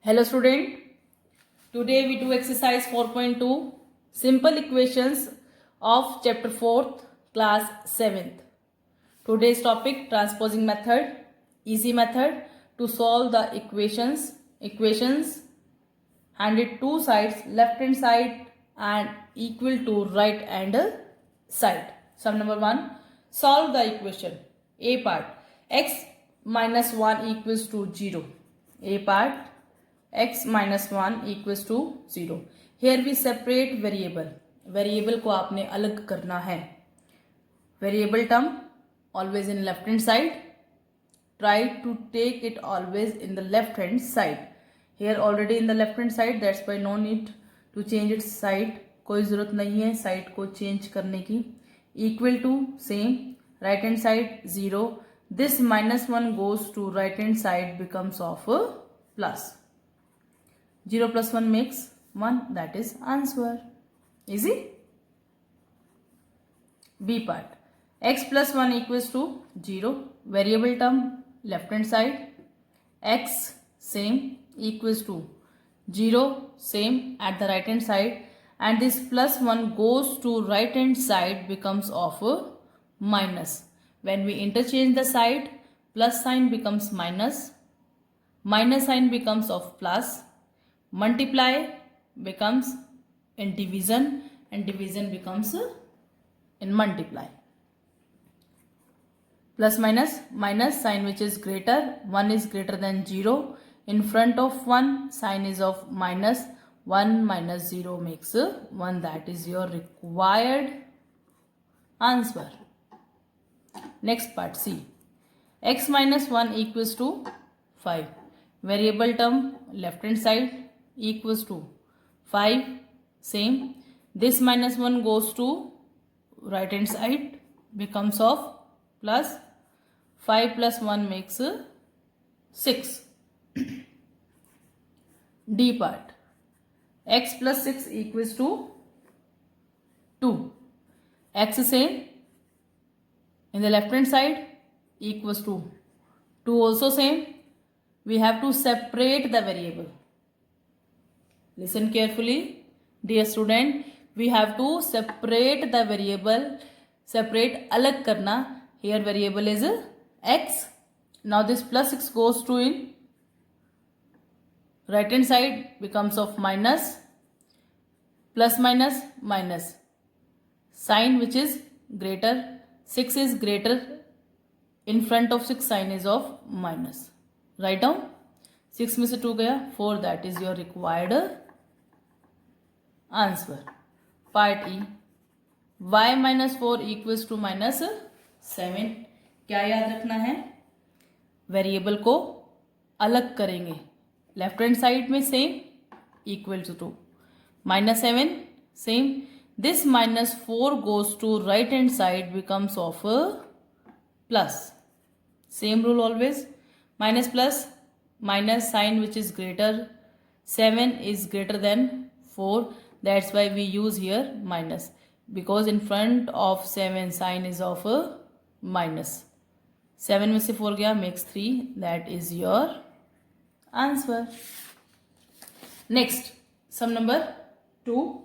Hello student, today we do exercise 4.2 simple equations of chapter 4th class 7th. Today's topic transposing method, easy method to solve the equations handed two sides left hand side and equal to right hand side. Sum number 1, solve the equation. A part, x minus 1 equals to 0. A part, x minus 1 equals to 0. Here we separate variable. Variable को आपने अलग करना है. Variable term always in left hand side. Try to take it always in the left hand side. Here already in the left hand side, that's why no need to change its side. कोई ज़रूरत नहीं है side को change करने की. Equal to same. Right hand side 0. This minus 1 goes to right hand side becomes of plus. 0 plus 1 makes 1, that is answer. Easy? B part. X plus 1 equals to 0. Variable term left hand side. X same equals to 0 same at the right hand side, and this plus 1 goes to right hand side becomes of minus. When we interchange the side, plus sign becomes minus, minus sign becomes of plus, multiply becomes in division, and division becomes in multiply. Plus minus, minus sign which is greater, 1 is greater than 0. In front of 1, sign is of minus. 1 minus 0 makes 1. That is your required answer. Next part, C. X minus 1 equals to 5. Variable term left hand side equals to 5. Same. This minus 1 goes to right hand side becomes of plus. 5 plus 1 makes 6. D part. X plus 6 equals to 2. X same in the left hand side equals to 2 also same. We have to separate the variable. Listen carefully, dear student. We have to separate the variable. Separate अलग करना. Here variable is x. Now this plus 6 goes to in right hand side becomes of minus. Plus minus minus. Sign which is greater. 6 is greater. In front of 6 sign is of minus. Write down. 6 में से 2 गया 4. That is your required answer. Part E. Y minus 4 equals to minus 7. क्या याद रखना है? Variable को अलग करेंगे. लेफ्ट हैंड साइड में same equal to 2. minus 7 same. This minus 4 goes to right hand side becomes of plus. Same rule always. Minus plus minus sign which is greater. 7 is greater than 4. That's why we use here minus. Because in front of 7 sign is of minus. 7 में से 4 गया makes 3. That is your answer. Next, sum number 2.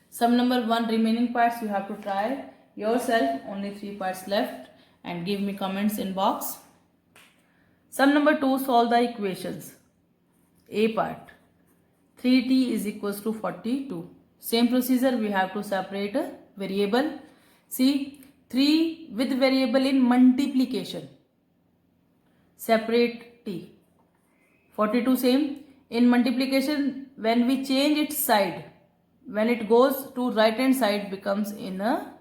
Sum number 1 remaining parts you have to try yourself. Only 3 parts left and give me comments in box. Sum number 2, solve the equations. A part. 3t is equals to 42. Same procedure, we have to separate a variable. See, 3 with variable in multiplication. Separate t. 42 same. In multiplication, when we change its side, when it goes to right hand side becomes in a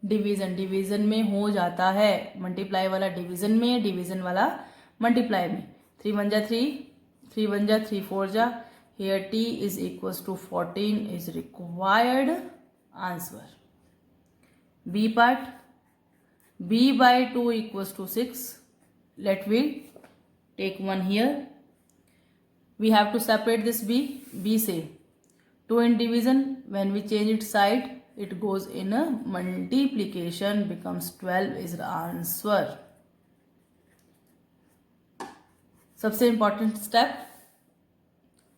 division. Division में हो जाता है. Multiply वाला division में, division वाला multiply में. 3 1 जा 3, 3 1 जा 3 4 जा. Here t is equals to 14 is required answer. B part. B by 2 equals to 6. Let me take one here. We have to separate this b. B say 2 in division. When we change its side, it goes in a multiplication becomes 12 is the answer. सबसे important step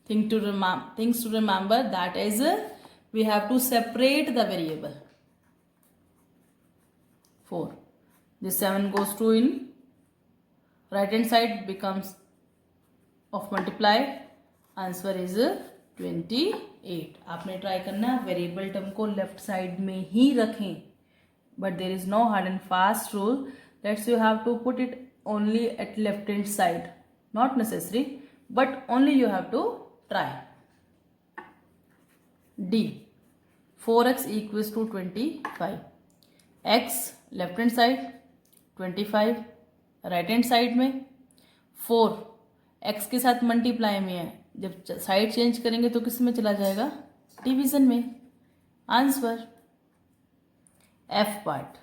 things to remember, that is we have to separate the variable. 4. This 7 goes to in right hand side, becomes of multiply. Answer is 28. आपने try करना variable term को left side में ही रखें, but there is no hard and fast rule that's you have to put it only at left hand side, not necessary, but only you have to try. D 4x equals to 25. x left hand side, 25 right hand side में. 4 x के साथ multiply में है, जब side change करेंगे तो किस में चला जाएगा, डिवीजन में. Answer F part.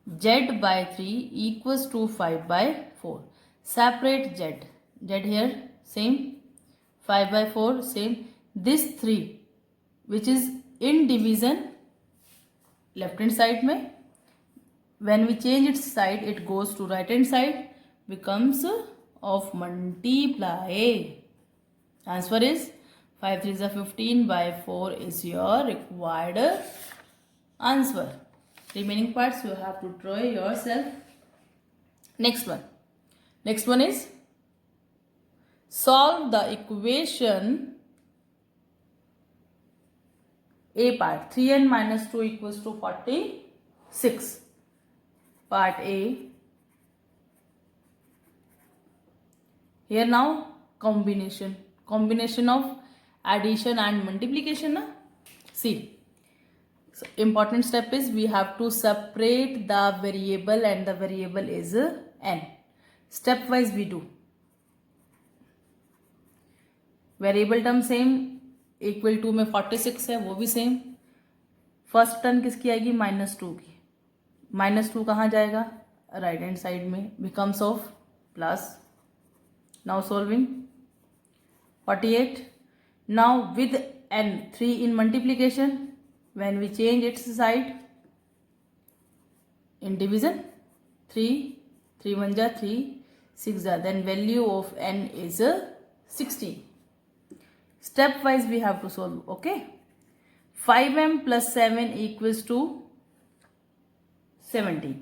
Z by 3 equals to 5 by 4. Separate Z. Z here same. 5 by 4 same. This 3 which is in division left hand side में, when we change its side it goes to right hand side, becomes of multiply. Answer is 5 3 is 15 by 4 is your required answer. Remaining parts you have to draw yourself. Next one is solve the equation A part. 3n minus 2 equals to 46. Part A. Here now combination of addition and multiplication na? See, so important step is we have to separate the variable, and the variable is n. Step wise we do. Variable term same, equal to में 46 है वो भी same. First term किसकी आएगी, -2 की. -2 कहाँ जाएगा, right hand side में, becomes of plus. Now solving 48. Now with n 3 in multiplication, when we change its side in division, 3 1 ja 3 6 ja, then value of n is 16. Step wise we have to solve. Okay, 5m plus 7 equals to 17.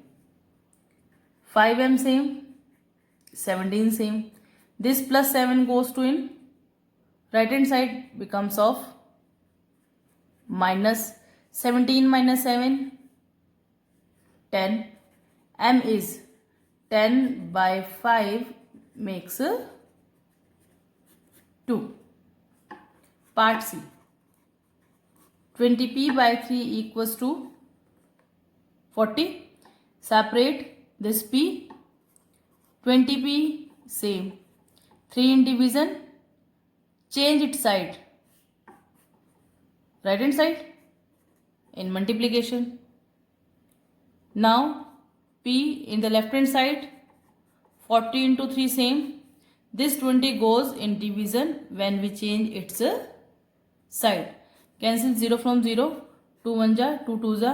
5m same, 17 same. This plus 7 goes to in right hand side, becomes of minus 17 minus 7 10. M is 10 by 5 makes 2. Part C. 20p by 3 equals to 40. Separate this p. 20p same. 3 in division. Change its side, right hand side, in multiplication. Now p in the left hand side, 40 into 3 same. This 20 goes in division when we change its side. Cancel 0 from 0, 2 1 ja, 2 2 ja,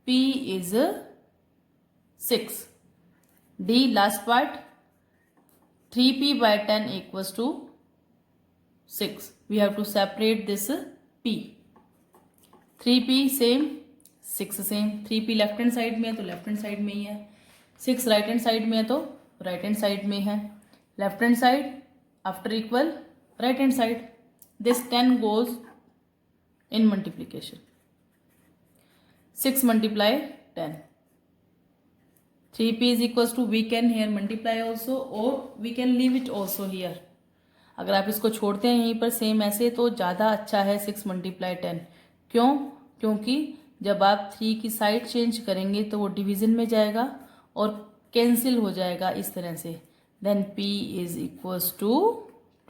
p is 6. D last part, 3p by 10 equals to 6. We have to separate this p. 3p same, 6 same. 3p left hand side में है तो left hand side में ही है. 6 right hand side में है तो right hand side में है. Left hand side after equal right hand side. This 10 goes in multiplication. 6 multiply 10. 3p is equals to, we can here multiply also or we can leave it also here. अगर आप इसको छोड़ते हैं यहीं पर same ऐसे तो ज़्यादा अच्छा है. 6 multiply 10. क्यों, क्योंकि जब आप 3 की साइड चेंज करेंगे तो वो डिवीज़न में जाएगा और कैंसिल हो जाएगा इस तरह से. Then p is equals to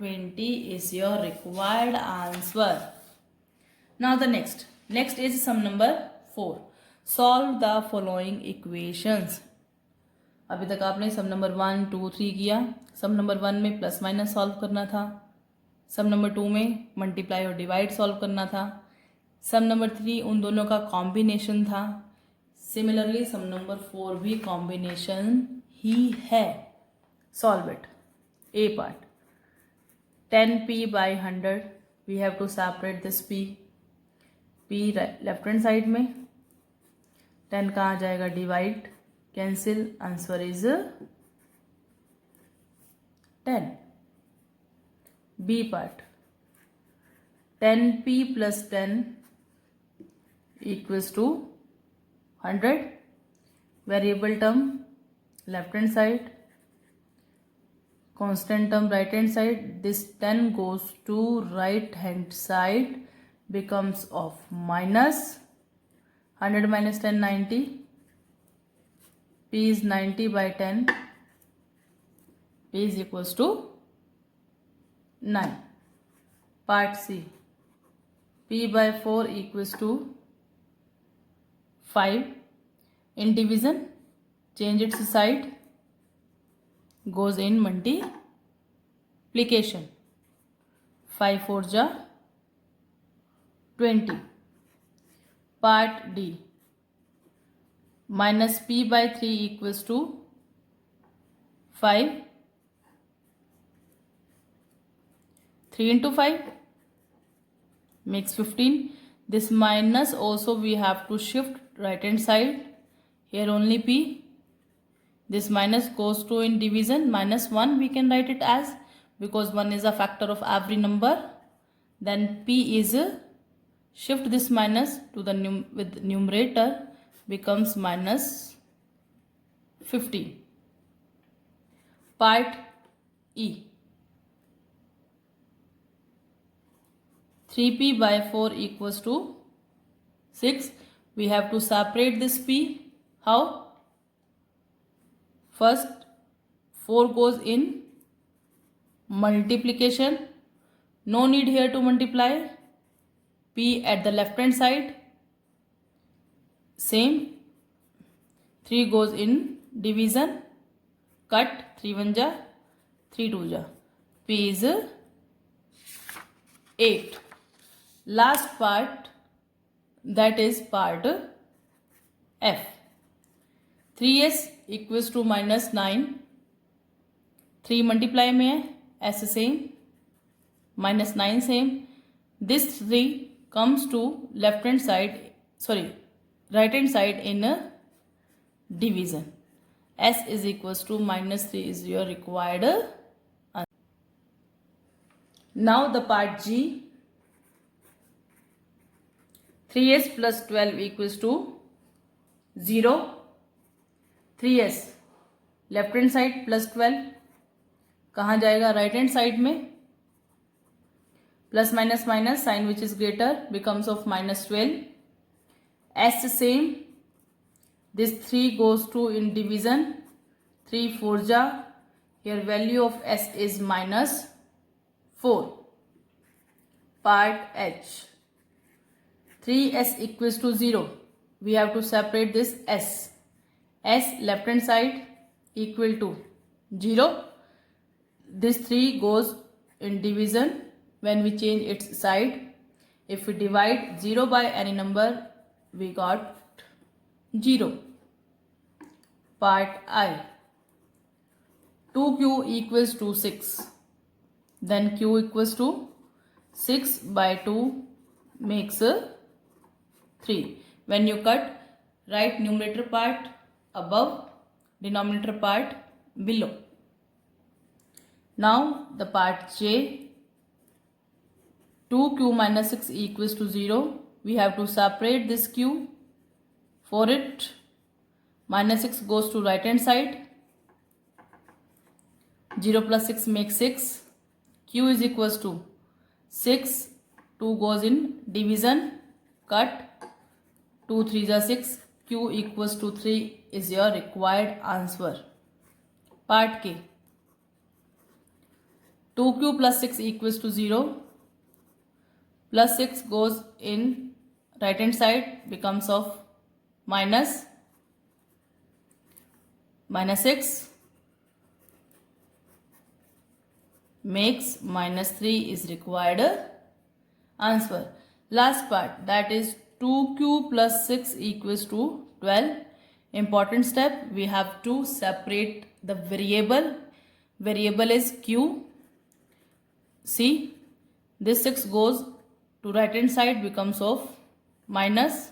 20 is your required answer. Now the next is sum number 4. Solve the following equations. अभी तक आपने सम नंबर 1 2 3 किया. सम नंबर 1 में प्लस माइनस सॉल्व करना था. सम नंबर 2 में मल्टीप्लाई और डिवाइड सॉल्व करना था. सम नंबर 3 उन दोनों का कॉम्बिनेशन था. सिमिलरली सम नंबर 4 भी कॉम्बिनेशन ही है. Solve it. A part. 10p by 100, we have to separate this p left hand side में, 10 कहाँ जाएगा, divide, cancel, answer is 10. B part, 10p plus 10 equals to 100. Variable term left hand side, constant term right hand side. This 10 goes to right hand side, becomes of minus 100 minus 10, 90. P is 90 by 10. P is equals to 9. Part C, P by 4 equals to 5. In division, change its side, goes in multiplication. 5 4 ja 20. Part D, minus P by 3 equals to 5. 3 into 5 makes 15. This minus also we have to shift right hand side. Here only p. This minus goes to in division. Minus 1 we can write it as, because 1 is a factor of every number. Then p is shift this minus to the with numerator, becomes minus 15. Part E, 3p by 4 equals to 6. We have to separate this p. How? First 4 goes in multiplication. No need here to multiply. P at the left hand side. Same. 3 goes in division. Cut. 3 1 ja, 3 2 ja. P is 8. Last part, that is part F. 3s equals to minus 9. 3 multiply में है, s same, minus 9 same. This 3 comes to left hand side, sorry, right hand side in a division. S is equals to minus 3 is your required answer. Now the part G. 3s plus 12 equals to 0. 3s left hand side plus 12 कहाँ जाएगा, right hand side में. Plus minus minus, sign which is greater, becomes of minus 12. s same. This 3 goes to in division. 3 4 ja. Here value of s is minus 4. Part H. 3s equals to 0. We have to separate this s. S left hand side equal to 0. This 3 goes in division when we change its side. If we divide 0 by any number, we got 0. Part I. 2q equals to 6. Then q equals to 6 by 2 makes 3. When you cut, write numerator part above, denominator part below. Now the part J. 2q minus 6 equals to 0. We have to separate this q. For it, minus 6 goes to right hand side. 0 plus 6 makes 6. Q is equals to 6. 2 goes in division. Cut. 2 3 is 6. Q equals to 3 is your required answer. Part K. 2q plus 6 equals to 0. Plus 6 goes in right hand side, becomes of minus 6 makes minus 3 is required answer. Last part, that is 2q plus 6 equals to 12. Important step, we have to separate the variable. Variable is q. see this 6 goes to right hand side, becomes of minus,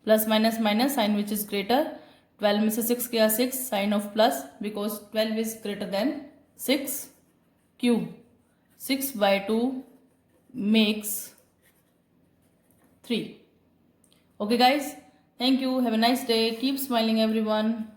plus minus minus, sign which is greater. 12 में से 6 गया 6, sign of plus because 12 is greater than 6. Cube 6 by 2 makes 3. Okay guys, thank you, have a nice day, keep smiling everyone.